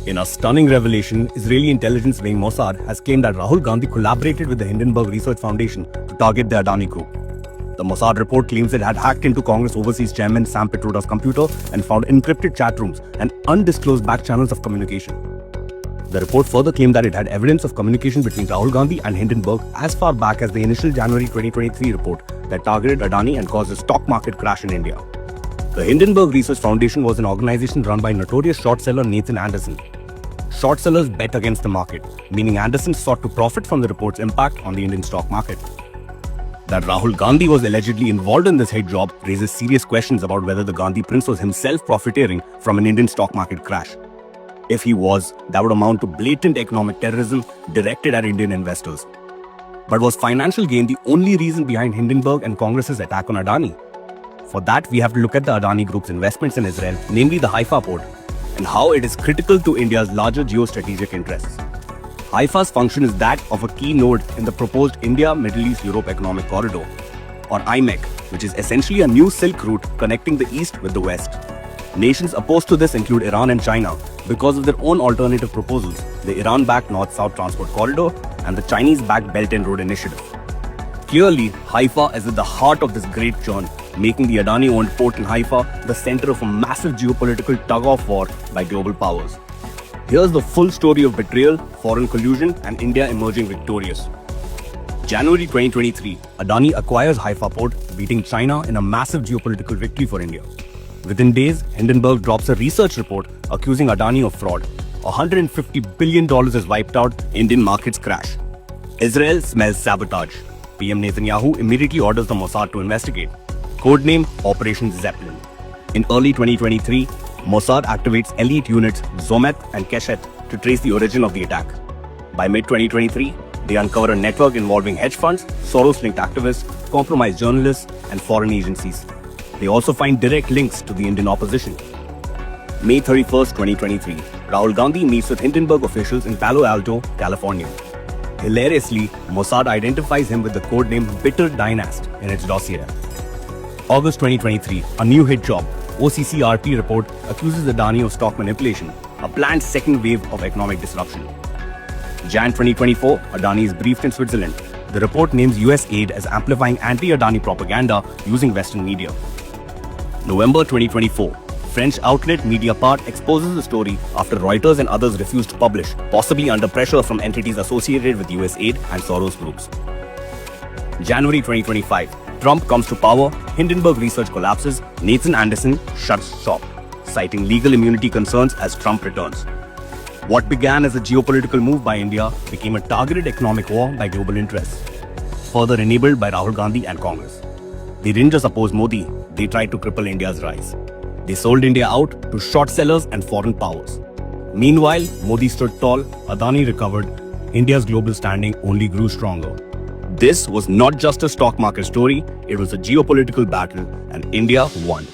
In a stunning revelation, Israeli intelligence wing Mossad has claimed that Rahul Gandhi collaborated with the Hindenburg Research Foundation to target the Adani Group. The Mossad report claims it had hacked into Congress Overseas Chairman Sam Pitroda's computer and found encrypted chat rooms and undisclosed back channels of communication. The report further claimed that it had evidence of communication between Rahul Gandhi and Hindenburg as far back as the initial January 2023 report that targeted Adani and caused a stock market crash in India. The Hindenburg Research Foundation was an organization run by notorious short seller Nathan Anderson. Short sellers bet against the market, meaning Anderson sought to profit from the report's impact on the Indian stock market. That Rahul Gandhi was allegedly involved in this hate job raises serious questions about whether the Gandhi prince was himself profiteering from an Indian stock market crash. If he was, that would amount to blatant economic terrorism directed at Indian investors. But was financial gain the only reason behind Hindenburg and Congress's attack on Adani? For that, we have to look at the Adani Group's investments in Israel, namely the Haifa port, and how it is critical to India's larger geostrategic interests. Haifa's function is that of a key node in the proposed India-Middle East-Europe Economic Corridor, or IMEC, which is essentially a new Silk Route connecting the East with the West. Nations opposed to this include Iran and China because of their own alternative proposals, the Iran-backed North-South Transport Corridor and the Chinese-backed Belt and Road Initiative. Clearly, Haifa is at the heart of this great churn, making the Adani-owned port in Haifa the center of a massive geopolitical tug-of-war by global powers. Here's the full story of betrayal, foreign collusion, and India emerging victorious. January 2023, Adani acquires Haifa port, beating China in a massive geopolitical victory for India. Within days, Hindenburg drops a research report accusing Adani of fraud. $150 billion is wiped out, Indian markets crash. Israel smells sabotage. PM Netanyahu immediately orders the Mossad to investigate. Codename Operation Zeppelin. In early 2023, Mossad activates elite units Zomet and Keshet to trace the origin of the attack. By mid-2023, they uncover a network involving hedge funds, Soros-linked activists, compromised journalists, and foreign agencies. They also find direct links to the Indian opposition. May 31st, 2023, Rahul Gandhi meets with Hindenburg officials in Palo Alto, California. Hilariously, Mossad identifies him with the codename Bitter Dynast in its dossier. August 2023, a new hit job, OCCRP report accuses Adani of stock manipulation, a planned second wave of economic disruption. Jan 2024, Adani is briefed in Switzerland. The report names US aid as amplifying anti-Adani propaganda using Western media. November 2024, French outlet Mediapart exposes the story after Reuters and others refused to publish, possibly under pressure from entities associated with US aid and Soros groups. January 2025, Trump comes to power, Hindenburg Research collapses, Nathan Anderson shuts shop, citing legal immunity concerns as Trump returns. What began as a geopolitical move by India became a targeted economic war by global interests, further enabled by Rahul Gandhi and Congress. They didn't just oppose Modi, they tried to cripple India's rise. They sold India out to short sellers and foreign powers. Meanwhile, Modi stood tall, Adani recovered, India's global standing only grew stronger. This was not just a stock market story, it was a geopolitical battle, and India won.